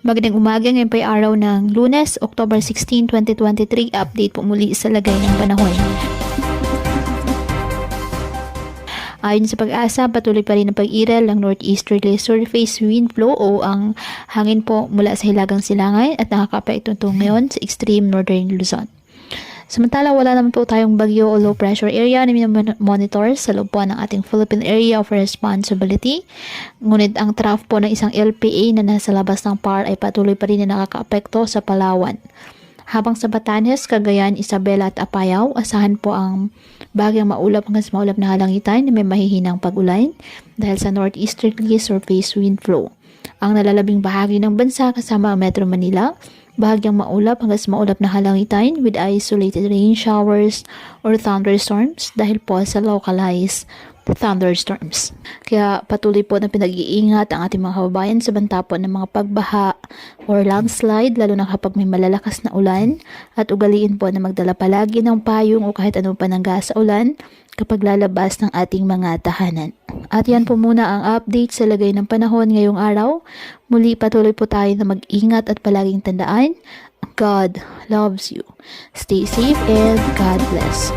Magandang umaga, ngayon po ay araw ng Lunes, October 16, 2023. Update po muli sa lagay ng panahon. Ayon sa pag-asa, patuloy pa rin ang pag-iral ng northeasterly surface wind flow o ang hangin po mula sa hilagang silangan at nakakaapekto ito ngayon sa extreme northern Luzon. Samantala, wala naman po tayong bagyo o low pressure area na monitor sa loob po ng ating Philippine Area of Responsibility. Ngunit ang trough po ng isang LPA na nasa labas ng PAR ay patuloy pa rin na nakakaapekto sa Palawan. Habang sa Batanes, Cagayan, Isabela at Apayao, asahan po ang bagyang maulap hanggang sa maulap na halangitan na may mahihinang pag-ulan dahil sa northeasterly surface wind flow. Ang nalalabing bahagi ng bansa kasama ang Metro Manila, bahagyang maulap hanggang sa maulap na halangitan with isolated rain showers or thunderstorms dahil po sa localized thunderstorms. Kaya patuloy po na pinag-iingat ang ating mga kababayan sa banta po ng mga pagbaha or landslide lalo na kapag may malalakas na ulan at ugaliin po na magdala palagi ng payong o kahit anong panangga sa ulan kapag lalabas ng ating mga tahanan. At yan po muna ang update sa lagay ng panahon ngayong araw. Muli patuloy po tayo na mag-ingat at palaging tandaan, God loves you. Stay safe and God bless.